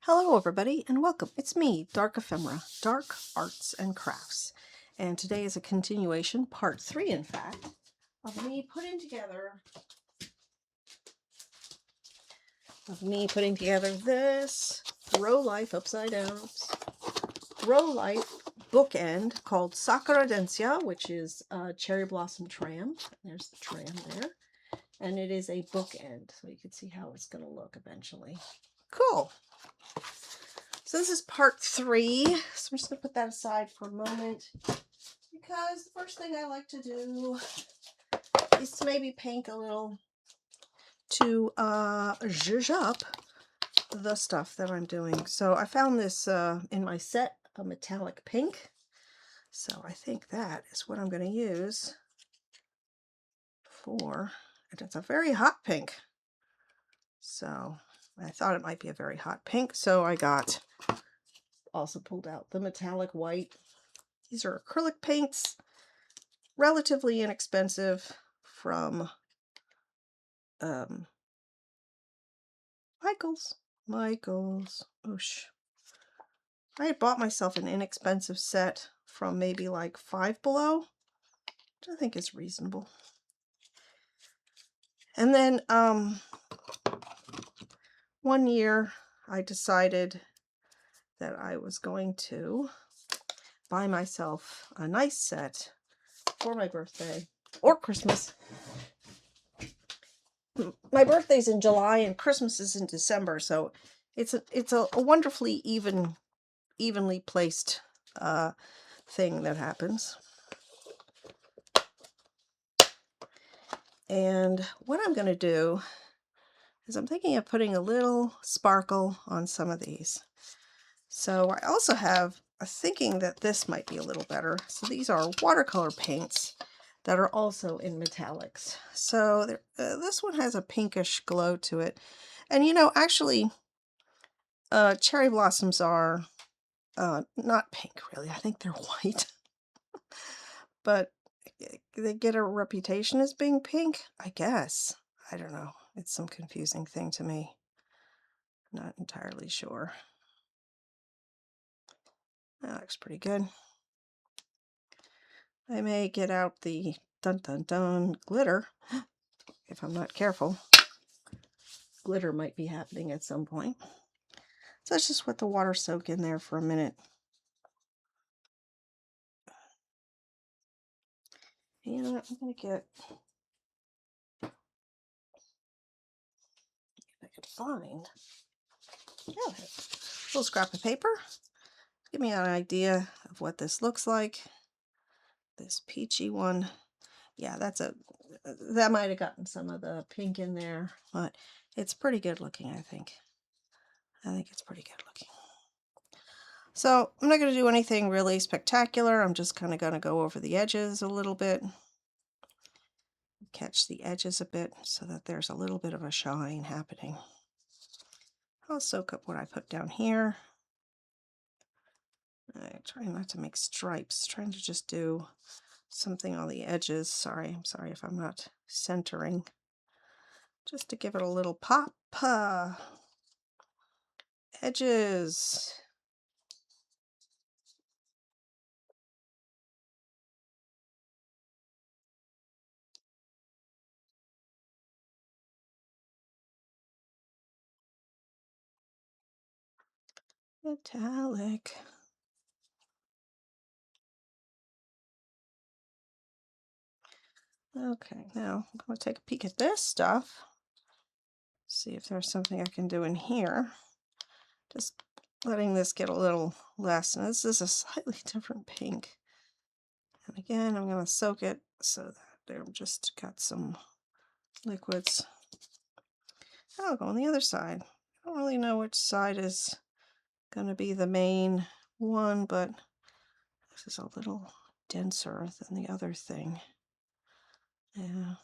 Hello everybody and welcome. It's me, Dark Ephemera, Dark Arts and Crafts. And today is a continuation, part 3 in fact, of me putting together this Rolife upside down Rolife bookend called Sakura Densya, which is cherry blossom tram. There's the tram there. And it is a bookend, so you can see how it's going to look eventually. Cool. So this is part 3, so I'm just going to put that aside for a moment, because the first thing I like to do is to maybe paint a little to zhuzh up the stuff that I'm doing. So I found this in my set, a metallic pink, so I think that is what I'm going to use for, and it's a very hot pink, so I thought it might be a very hot pink, so I also pulled out the metallic white. These are acrylic paints, relatively inexpensive, from Michael's. Oosh. I had bought myself an inexpensive set from maybe like Five Below, which I think is reasonable. And then one year I decided that I was going to buy myself a nice set for my birthday or Christmas. My birthday's in July and Christmas is in December, so it's a wonderfully evenly placed thing that happens. And what I'm going to do is I'm thinking of putting a little sparkle on some of these. So I also have a thinking that this might be a little better. So these are watercolor paints that are also in metallics. So this one has a pinkish glow to it. And you know, actually, cherry blossoms are not pink really. I think they're white. But they get a reputation as being pink, I guess. I don't know. It's some confusing thing to me. Not entirely sure. That looks pretty good. I may get out the dun dun dun glitter if I'm not careful. Glitter might be happening at some point. So let's just let the water soak in there for a minute. And I'm going to get, if I could find, a little scrap of paper. Give me an idea of what this looks like. This peachy one. Yeah, that might have gotten some of the pink in there, but it's pretty good looking, I think. I think it's pretty good looking. So I'm not going to do anything really spectacular. I'm just kind of going to go over the edges a little bit. Catch the edges a bit so that there's a little bit of a shine happening. I'll soak up what I put down here. I try not to make stripes. Trying to just do something on the edges. I'm sorry if I'm not centering. Just to give it a little pop. Edges. Metallic. Okay, now I'm going to take a peek at this stuff. See if there's something I can do in here. Just letting this get a little less. And this is a slightly different pink. And again, I'm going to soak it so that they've just got some liquids. I'll go on the other side. I don't really know which side is going to be the main one, but this is a little denser than the other thing. Yeah.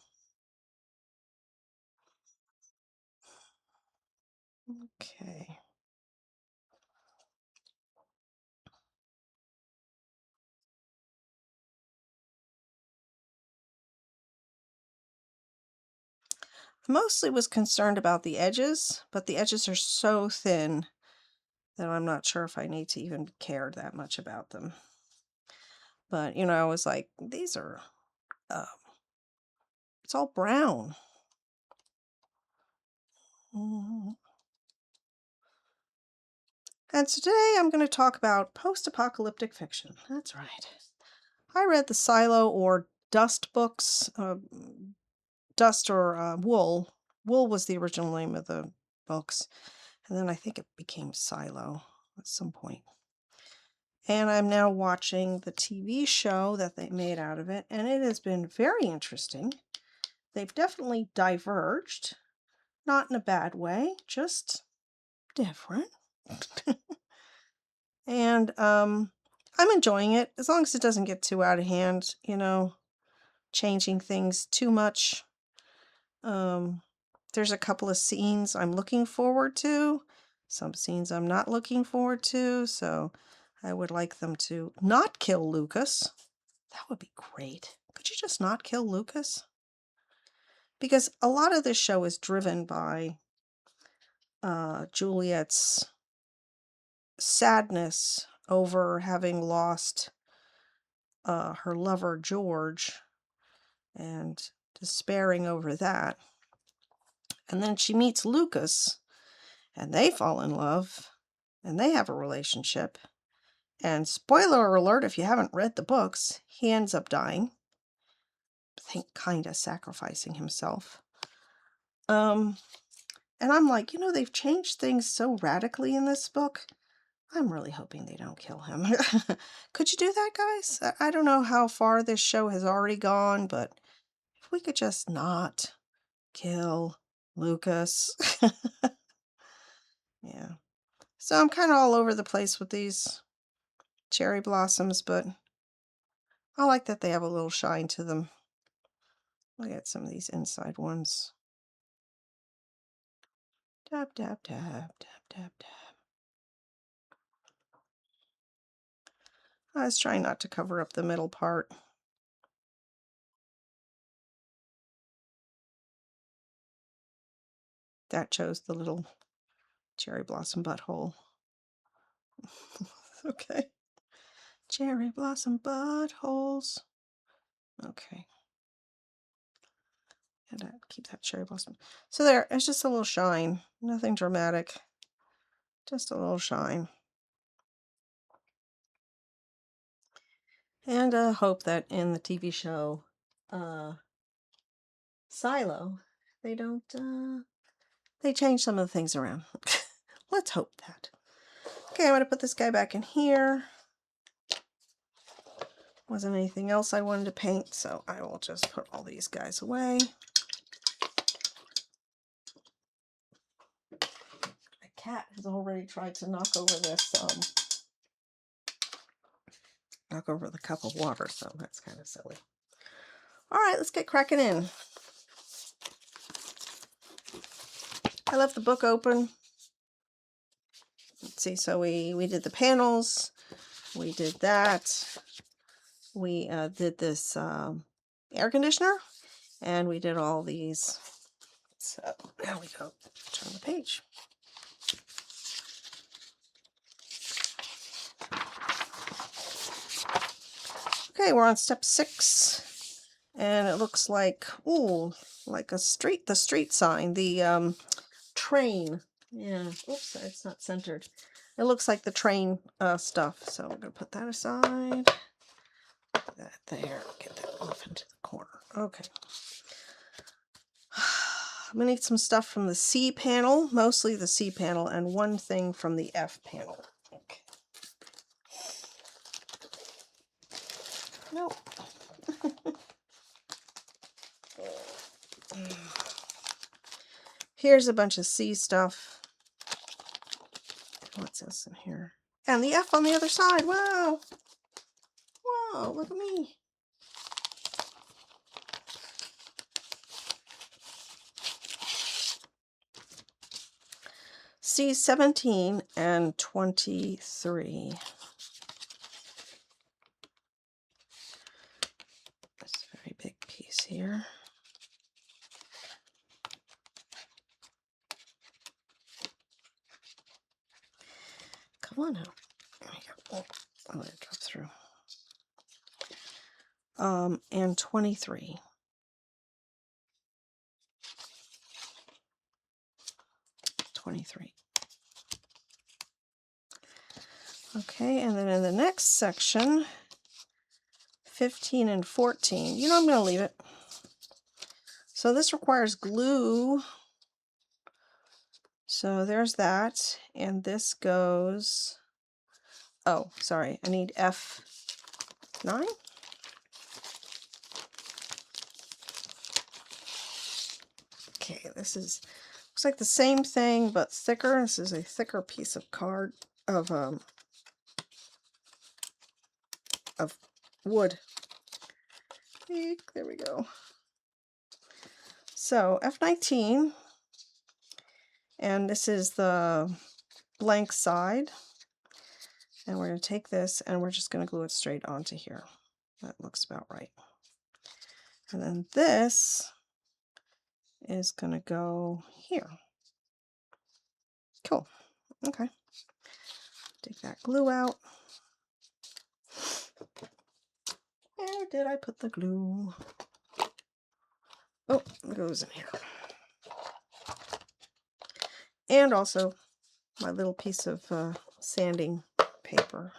Okay. I mostly was concerned about the edges, but the edges are so thin that I'm not sure if I need to even care that much about them. But, you know, I was like, these are, it's all brown. Mhm. And today I'm going to talk about post-apocalyptic fiction. That's right. I read the Silo or Dust books, Dust or Wool. Wool was the original name of the books. And then I think it became Silo at some point. And I'm now watching the TV show that they made out of it, and it has been very interesting. They've definitely diverged, not in a bad way, just different. And I'm enjoying it, as long as it doesn't get too out of hand, you know, changing things too much. There's a couple of scenes I'm looking forward to, some scenes I'm not looking forward to, so I would like them to not kill Lucas. That would be great. Could you just not kill Lucas? Because a lot of this show is driven by Juliet's sadness over having lost her lover George and despairing over that. And then she meets Lucas and they fall in love and they have a relationship. And spoiler alert, if you haven't read the books, he ends up dying. I think kind of sacrificing himself. And I'm like, you know, they've changed things so radically in this book. I'm really hoping they don't kill him. Could you do that, guys? I don't know how far this show has already gone, but if we could just not kill Lucas. Yeah. So I'm kind of all over the place with these cherry blossoms, but I like that they have a little shine to them. Look at some of these inside ones. Dab, dab, dab, dab, dab, dab. I was trying not to cover up the middle part. That shows the little cherry blossom butthole. Okay. Cherry blossom buttholes. Okay. And keep that cherry blossom. So there, it's just a little shine. Nothing dramatic. Just a little shine. And hope that in the TV show Silo, they don't, they change some of the things around. Let's hope that. Okay, I'm going to put this guy back in here. Wasn't anything else I wanted to paint, so I will just put all these guys away. My cat has already tried to knock over this, knock over the cup of water, so that's kind of silly. All right, let's get cracking in. I left the book open. Let's see, so we did the panels. We did that. We did this air conditioner, and we did all these. So there we go. Turn the page. Okay, we're on step 6, and it looks like, ooh, like a street, the street sign, the train. Yeah, oops, it's not centered. It looks like the train stuff, so we're going to put that aside. Put that there, get that off into the corner. Okay. I'm going to need some stuff from the C panel, mostly the C panel, and one thing from the F panel. Okay. Nope. Here's a bunch of C stuff. What's this in here? And the F on the other side. Wow. Wow, look at me. C 17 and 23. This very big piece here. Come on out. There we go. Oh, let it drop through. And 23. Okay, and then in the next section, 15 and 14. You know, I'm going to leave it. So this requires glue. So there's that. And this goes, oh, sorry, I need F9. Okay, this is, looks like the same thing, but thicker. This is a thicker piece of card, of wood. There we go. So F19, and this is the blank side, and we're going to take this and we're just going to glue it straight onto here. That looks about right. And then this is going to go here. Cool. Okay. Take that glue out. Where did I put the glue? Oh, it goes in here. And also my little piece of sanding paper,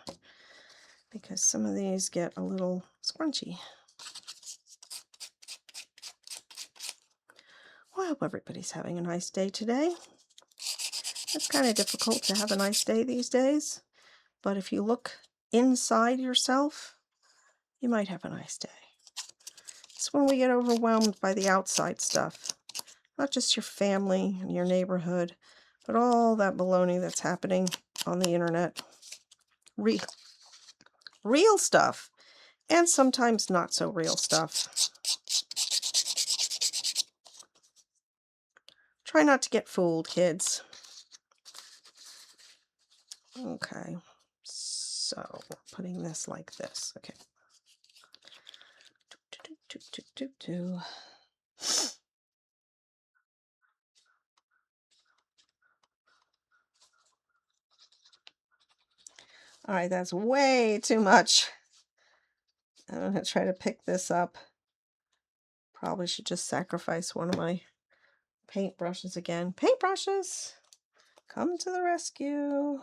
because some of these get a little scrunchy. Well, I hope everybody's having a nice day today. It's kind of difficult to have a nice day these days, but if you look inside yourself, you might have a nice day. It's when we get overwhelmed by the outside stuff, not just your family and your neighborhood, but all that baloney that's happening on the internet. Real stuff, and sometimes not so real stuff. Try not to get fooled, kids. Okay, so putting this like this. Okay. All right, that's way too much. I'm going to try to pick this up. Probably should just sacrifice one of my paintbrushes again. Paintbrushes, come to the rescue.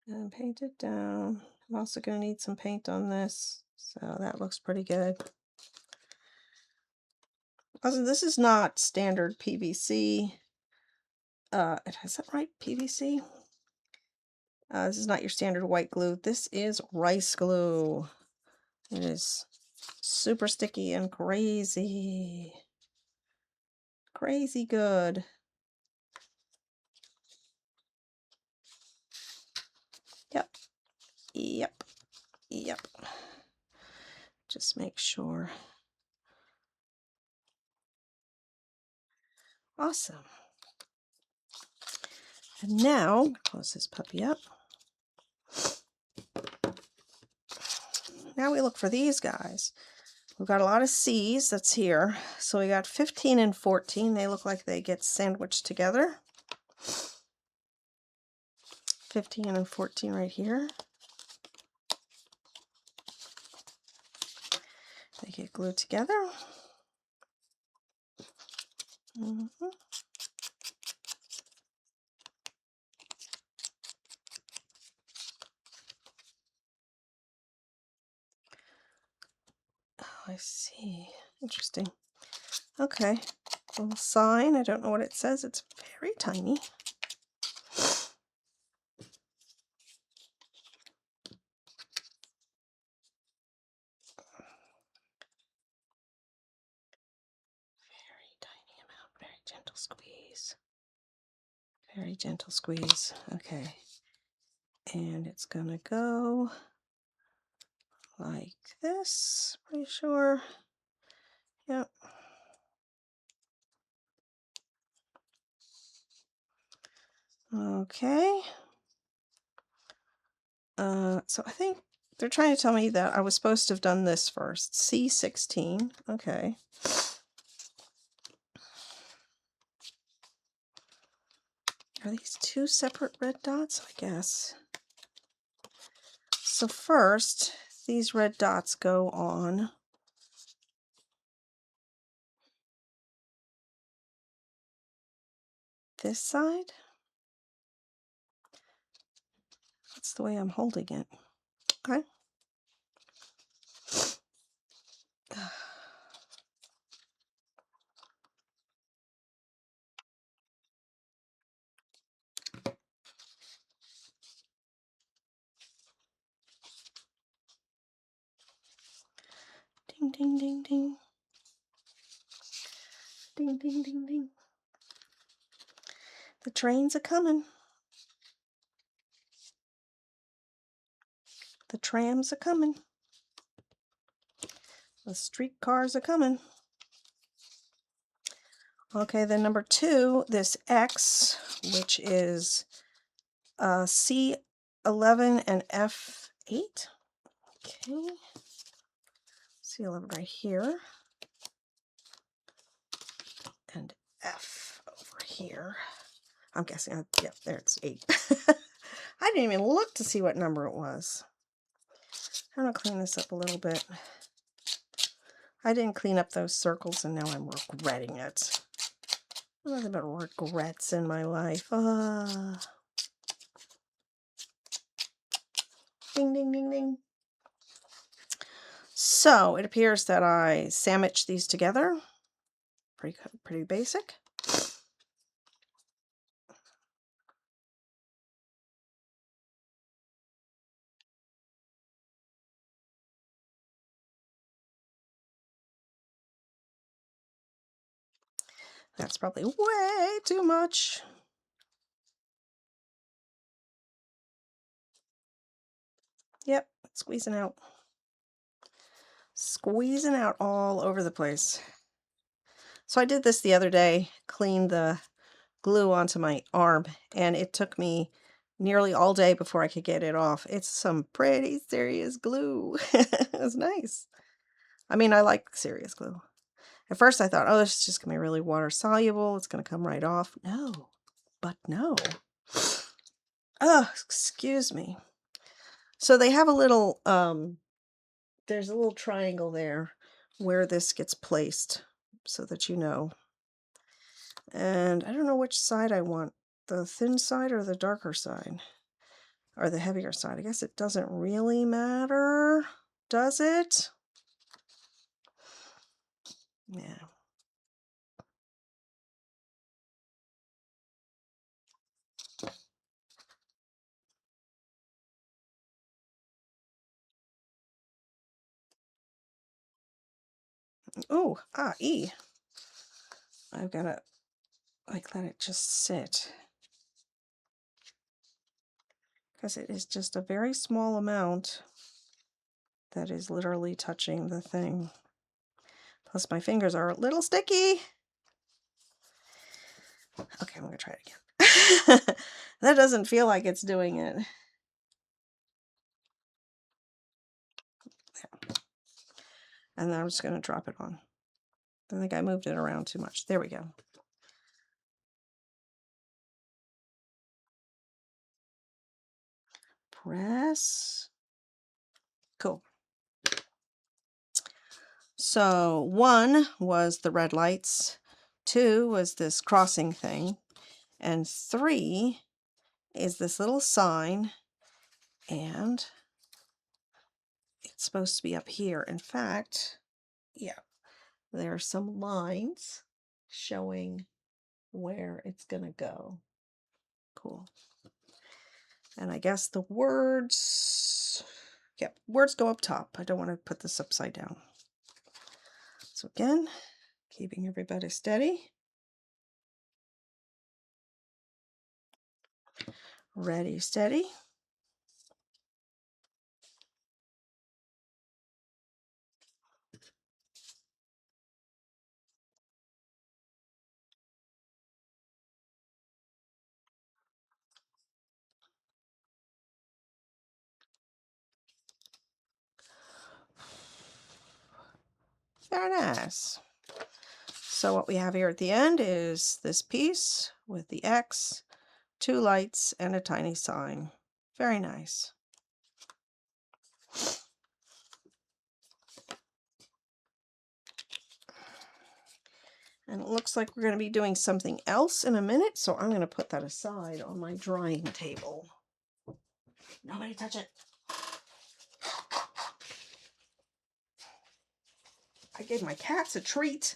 And paint it down. I'm also going to need some paint on this. So that looks pretty good. Also, this is not standard PVC. Is that right? PVC? This is not your standard white glue. This is rice glue. It is super sticky and crazy. Crazy good. Yep. Yep. Yep. Just make sure. Awesome. And now, close this puppy up. Now we look for these guys. We've got a lot of C's that's here. So we got 15 and 14. They look like they get sandwiched together. 15 and 14 right here. They get glued together. Oh, I see. Interesting. Okay. Little sign. I don't know what it says. It's very tiny. Very tiny amount. Very gentle squeeze. Very gentle squeeze. Okay. And it's gonna go like this. Pretty sure. Yep. Okay. So I think they're trying to tell me that I was supposed to have done this first. C16. Okay. Are these two separate red dots? I guess. So first, these red dots go on this side. That's the way I'm holding it. Okay. Ding, ding, ding, ding. Ding, ding, ding, ding. The trains are coming. The trams are coming. The streetcars are coming. Okay, then number 2, this X, which is C11 and F8. Okay. C11 right here. And F over here. I'm guessing, yeah, there it's 8. I didn't even look to see what number it was. I'm going to clean this up a little bit. I didn't clean up those circles and now I'm regretting it. Nothing but regrets in my life. Ding, ding, ding, ding. So it appears that I sandwiched these together. Pretty basic. That's probably way too much. Yep, squeezing out. Squeezing out all over the place. So I did this the other day, cleaned the glue onto my arm, and it took me nearly all day before I could get it off. It's some pretty serious glue. It was nice. I mean, I like serious glue. At first I thought, oh, this is just going to be really water soluble. It's going to come right off. No, but no. Oh, excuse me. So they have a little, there's a little triangle there where this gets placed so that you know. And I don't know which side I want, the thin side or the darker side, or the heavier side. I guess it doesn't really matter, does it? Yeah. Oh, E. I've got to like let it just sit, because it is just a very small amount that is literally touching the thing. Plus my fingers are a little sticky. Okay, I'm going to try it again. That doesn't feel like it's doing it. And then I'm just going to drop it on. I think I moved it around too much. There we go. Press. Cool. So 1 was the red lights, 2 was this crossing thing, and 3 is this little sign, and it's supposed to be up here. In fact, yeah, there are some lines showing where it's gonna go. Cool. And I guess the words, yep, words go up top. I don't want to put this upside down. So again, keeping everybody steady. Ready, steady. Very nice. So what we have here at the end is this piece with the X, 2 lights, and a tiny sign. Very nice. And it looks like we're going to be doing something else in a minute, so I'm going to put that aside on my drying table. Nobody touch it. I gave my cats a treat,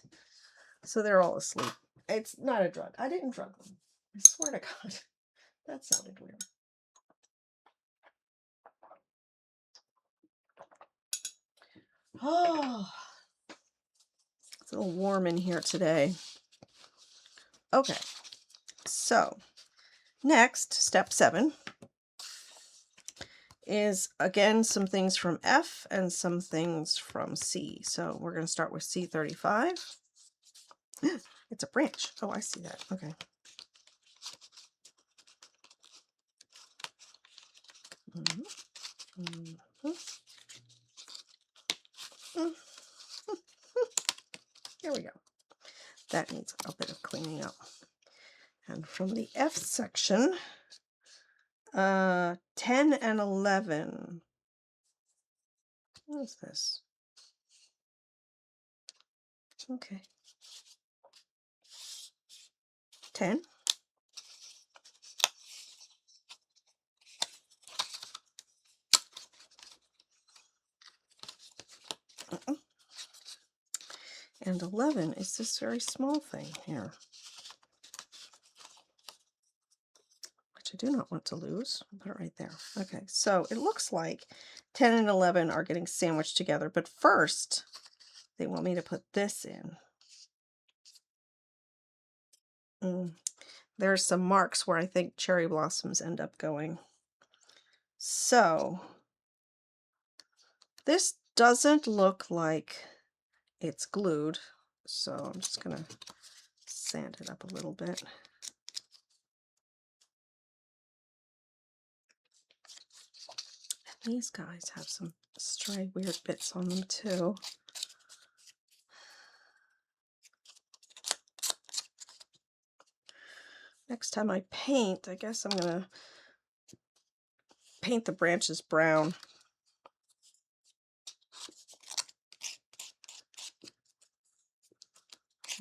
so they're all asleep. It's not a drug. I didn't drug them. I swear to God. That sounded weird. Oh, it's a little warm in here today. Okay, so next, step 7, is again some things from F and some things from C. So we're going to start with C35. It's a branch. Oh, I see that. Okay. Here we go. That needs a bit of cleaning up. And from the F section, 10 and 11. What is this? Okay. 10. And 11 is this very small thing here, which I do not want to lose. I'll put it right there. Okay, so it looks like 10 and 11 are getting sandwiched together, but first they want me to put this in. There's some marks where I think cherry blossoms end up going. So this doesn't look like it's glued, so I'm just gonna sand it up a little bit. And these guys have some stray weird bits on them too. Next time I paint, I guess I'm gonna paint the branches brown.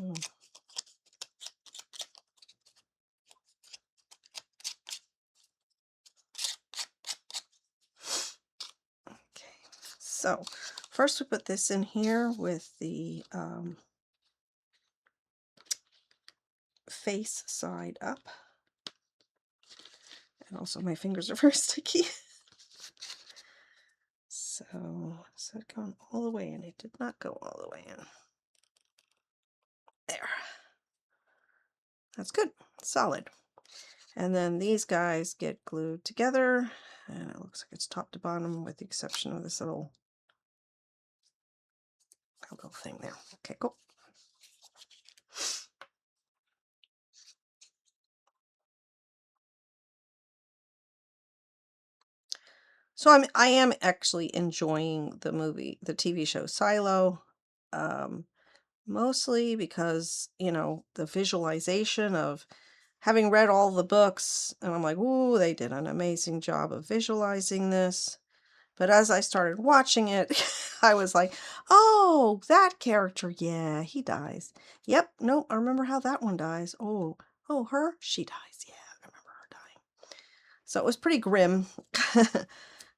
Okay, so first we put this in here with the face side up. And also my fingers are very sticky. So is that going all the way in? It did not go all the way in. There. That's good. Solid. And then these guys get glued together, and it looks like it's top to bottom with the exception of this little thing there. Okay, cool. So I am actually enjoying the TV show Silo, mostly because, you know, the visualization of having read all the books, and I'm like, ooh, they did an amazing job of visualizing this. But as I started watching it, I was like, oh, that character, yeah, he dies. Yep, no, I remember how that one dies. Oh, her, she dies. Yeah, I remember her dying. So it was pretty grim.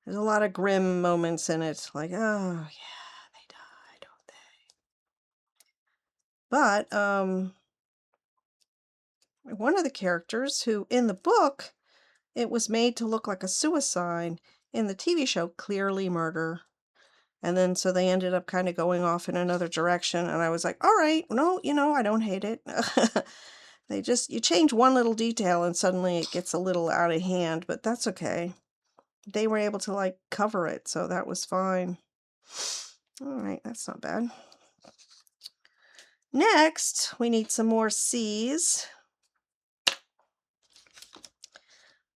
There's a lot of grim moments in it. Like, oh, yeah, they die, don't they? But one of the characters who, in the book, it was made to look like a suicide. In the TV show, clearly murder. And then so they ended up kind of going off in another direction. And I was like, all right, no, you know, I don't hate it. You change one little detail and suddenly it gets a little out of hand, but that's okay. They were able to like cover it, so that was fine. All right, that's not bad. Next, we need some more C's.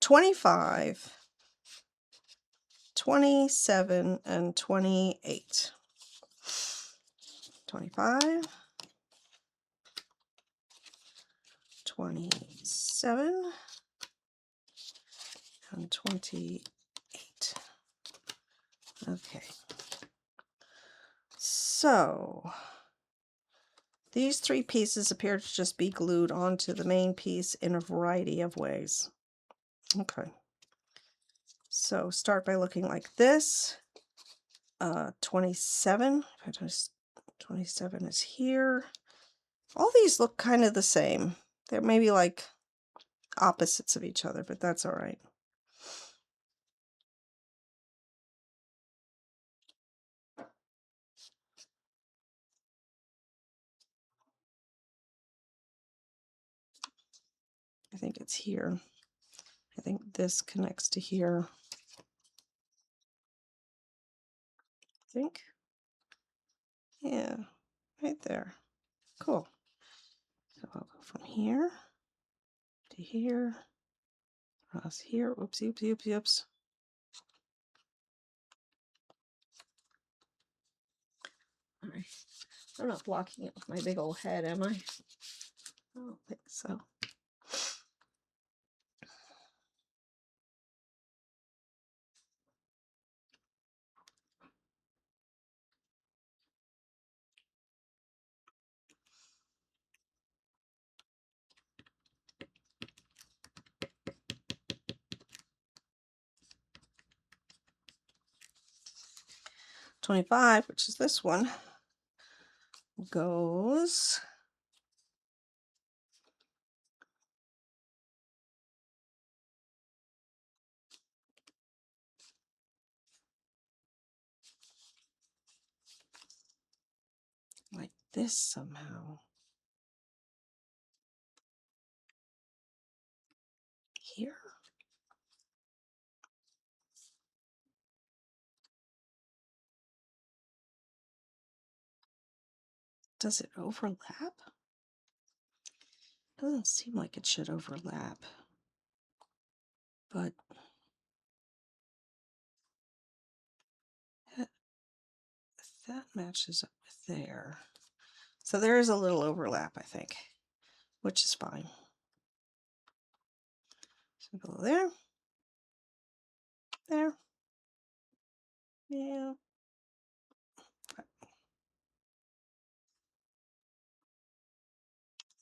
25, 27, and 28. 25, 27, 128. Okay. So these 3 pieces appear to just be glued onto the main piece in a variety of ways. Okay. So start by looking like this. 27. 27 is here. All these look kind of the same. They're maybe like opposites of each other, but that's all right. I think it's here. I think this connects to here. I think. Yeah, right there. Cool. So I'll go from here to here, across here. Oopsie, oopsie, oopsie, oops. All right. I'm not blocking it with my big old head, am I? I don't think so. $25, which is this one, goes like this somehow. Here. Does it overlap? Doesn't seem like it should overlap, but that matches up with there. So there is a little overlap, I think, which is fine. So go there, there, yeah.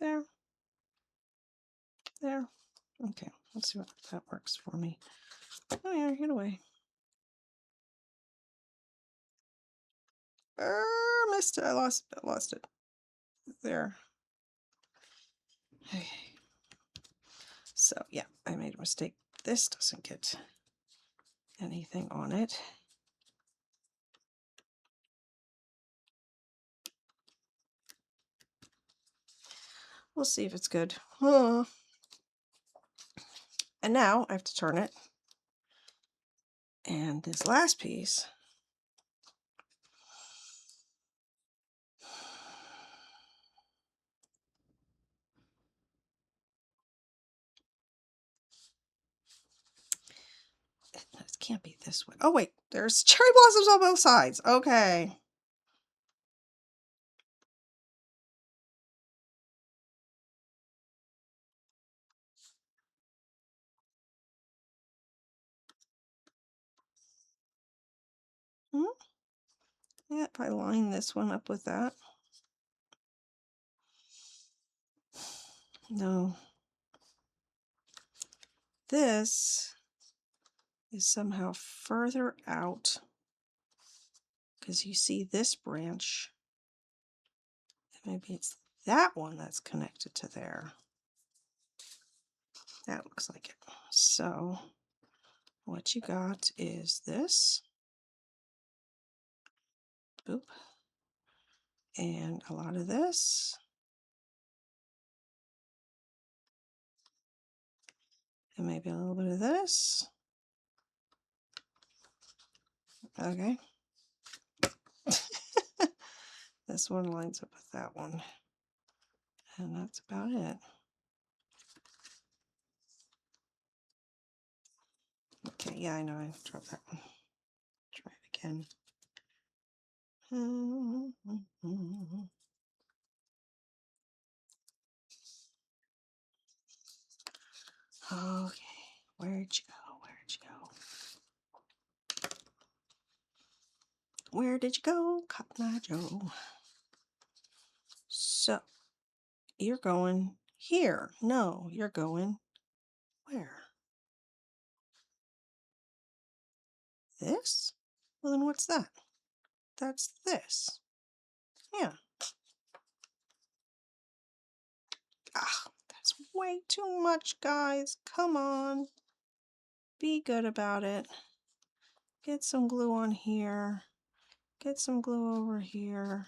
There, there. Okay, let's see what that works for me. Oh yeah, get away. Missed it. I lost it. There. Okay. So yeah, I made a mistake. This doesn't get anything on it. We'll see if it's good. And now I have to turn it. And this last piece, it can't be this way. Oh wait, there's cherry blossoms on both sides. Okay. Yeah, if I line this one up with that. No. This is somehow further out because you see this branch. Maybe it's that one that's connected to there. That looks like it. So what you got is this. Boop. And a lot of this. And maybe a little bit of this. Okay. This one lines up with that one. And that's about it. Okay, yeah, I know I dropped that one. Try it again. Okay, where'd you go? Where'd you go? Where did you go, Cotton Eye Joe? So, you're going here. No, you're going where? This? Well, then what's that? That's this. Yeah. Ah, that's way too much, guys. Come on. Be good about it. Get some glue on here. Get some glue over here.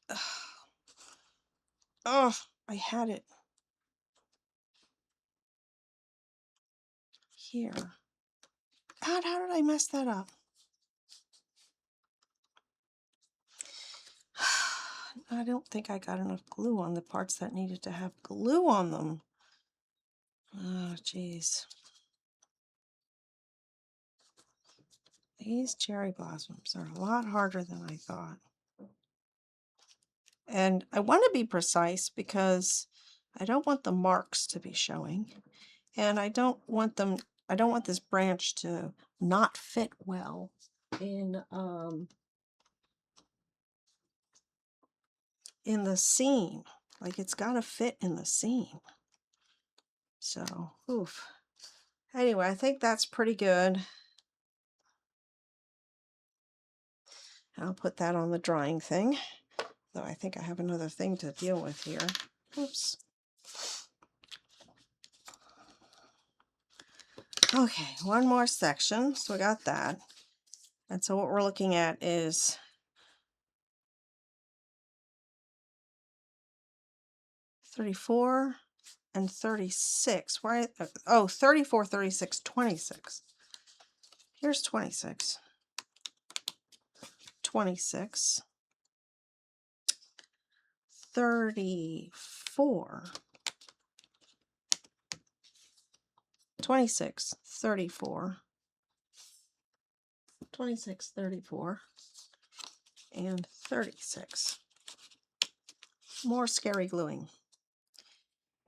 Ugh. Oh, I had it here. God, how did I mess that up? I don't think I got enough glue on the parts that needed to have glue on them. Oh, jeez. These cherry blossoms are a lot harder than I thought. And I want to be precise because I don't want the marks to be showing. And I don't want this branch to not fit well in the seam. Like, it's got to fit in the seam. So, oof. Anyway, I think that's pretty good. I'll put that on the drying thing, though I think I have another thing to deal with here. Oops. Okay, one more section. So we got that. And so what we're looking at is 34 and 36. Why? Oh, 34, 36, 26. Here's 26. 26. 34. 26, 34. 26, 34. And 36. More scary gluing.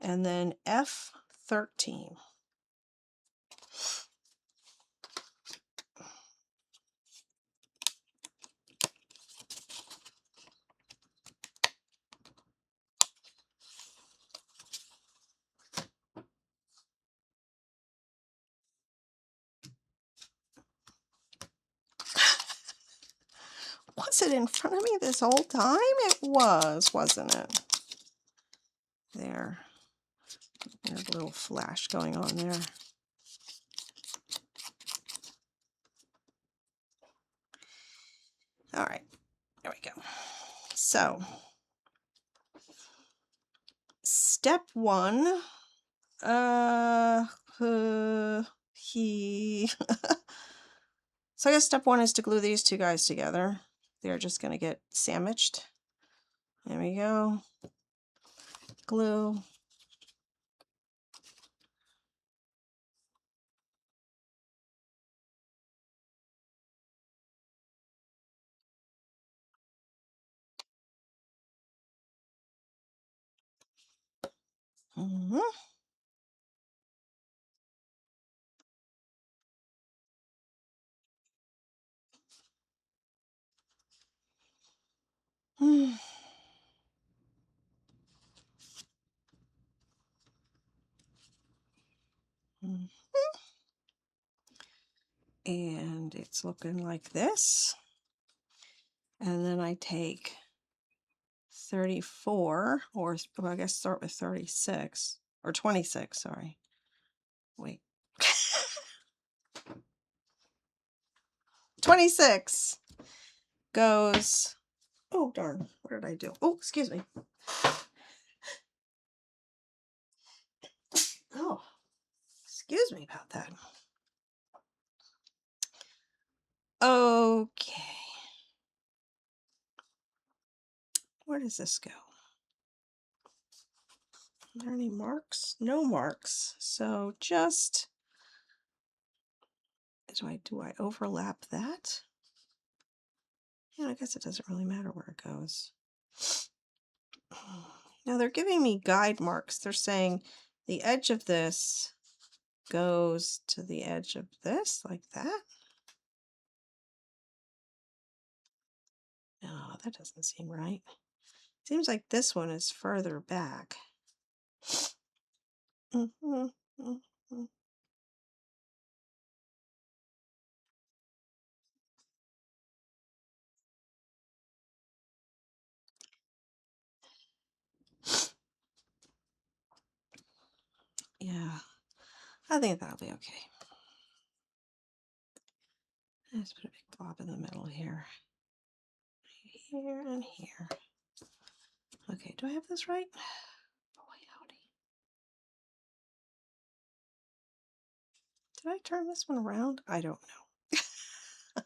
And then F13. Was it in front of me this whole time? It was, wasn't it? There. There's a little flash going on there. All right, there we go. So, step one, so I guess step one is to glue these two guys together. They're just going to get sandwiched. There we go. Glue. Mm-hmm. And it's looking like this. And then I take 34, or well, I guess start with 36, or 26, sorry. Wait. 26 goes, oh darn, what did I do? Oh, excuse me. Oh, excuse me about that. Okay. Where does this go? Are there any marks? No marks. So just, do I overlap that? Yeah, I guess it doesn't really matter where it goes. Now they're giving me guide marks. They're saying the edge of this goes to the edge of this, like that. No, that doesn't seem right. Seems like this one is further back. Yeah, I think that'll be okay. Let's put a big blob in the middle here. Here and here. Okay, do I have this right? Boy, howdy. Did I turn this one around? I don't know.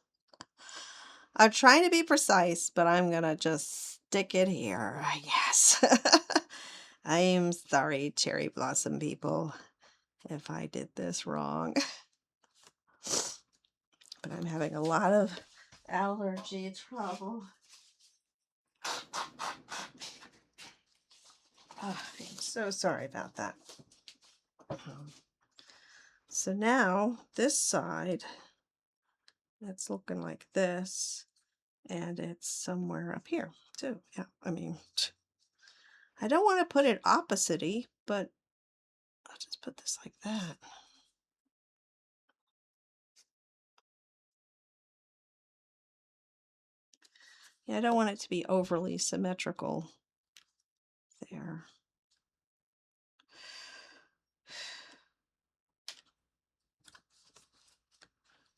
I'm trying to be precise, but I'm gonna just stick it here, I guess. I'm sorry, cherry blossom people, if I did this wrong. But I'm having a lot of allergy trouble. Oh, I'm so sorry about that. So now this side, it's looking like this, and it's somewhere up here too. Yeah, I mean, I don't want to put it opposite-y, but I'll just put this like that. Yeah, I don't want it to be overly symmetrical there.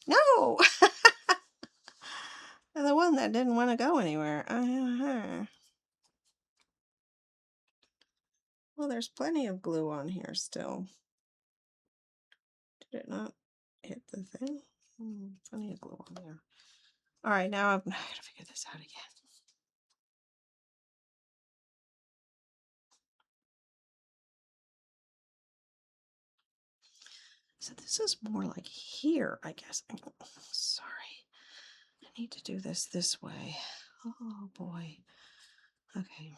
No! The one that didn't want to go anywhere. Well, there's plenty of glue on here still. Did it not hit the thing? Plenty of glue on there. All right, now I gotta figure this out again. So this is more like here, I guess. Sorry. I need to do this way. Oh boy. Okay.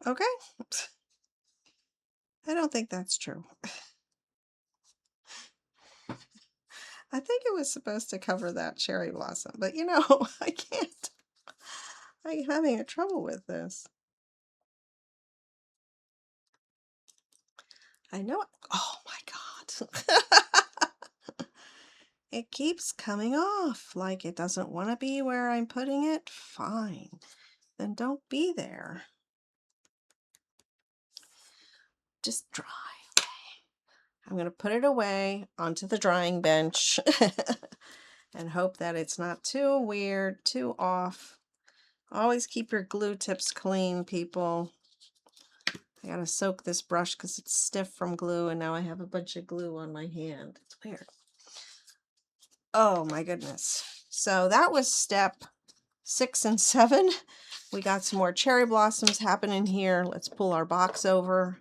Okay. I don't think that's true. I think it was supposed to cover that cherry blossom, but you know, I can't. I'm having a trouble with this. I know. Oh my God. It keeps coming off like it doesn't want to be where I'm putting it. Fine. Then don't be there. Just dry. Okay. I'm going to put it away onto the drying bench and hope that it's not too weird, too off. Always keep your glue tips clean, people. I gotta soak this brush because it's stiff from glue, and now I have a bunch of glue on my hand. It's weird. Oh my goodness. So that was step 6 and 7. We got some more cherry blossoms happening here. Let's pull our box over.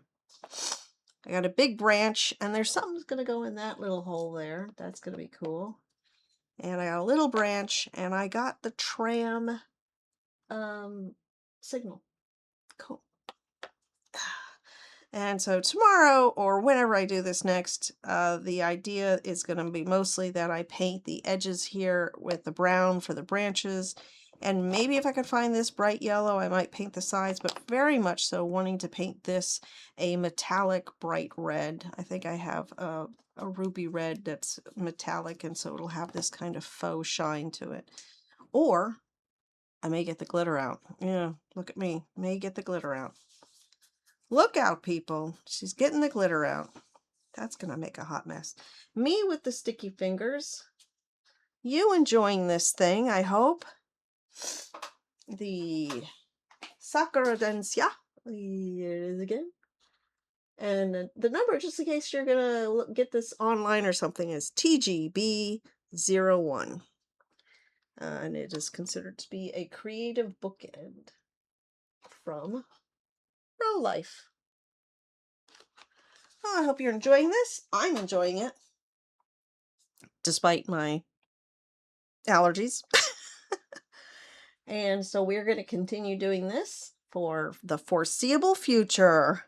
I got a big branch, and there's something that's gonna go in that little hole there. That's gonna be cool. And I got a little branch, and I got the Tram signal. Cool. And so tomorrow, or whenever I do this next, the idea is going to be mostly that I paint the edges here with the brown for the branches. And maybe if I could find this bright yellow, I might paint the sides, but very much so wanting to paint this a metallic bright red. I think I have a ruby red that's metallic, and so it'll have this kind of faux shine to it. Or I may get the glitter out. Yeah, look at me. May get the glitter out. Look out, people. She's getting the glitter out. That's going to make a hot mess. Me with the sticky fingers. You enjoying this thing, I hope. The Sakura Densya. Here it is again. And the number, just in case you're going to get this online or something, is TGB01. And it is considered to be a creative bookend from Rolife. Oh, I hope you're enjoying this. I'm enjoying it. Despite my allergies. And so we're going to continue doing this for the foreseeable future.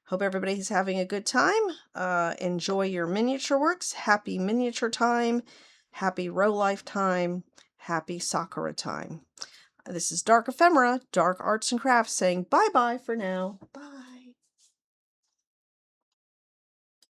Hope everybody's having a good time. Enjoy your miniature works. Happy miniature time. Happy Rolife time. Happy Sakura time. This is Dark Ephemera, Dark Arts and Crafts saying bye-bye for now. Bye.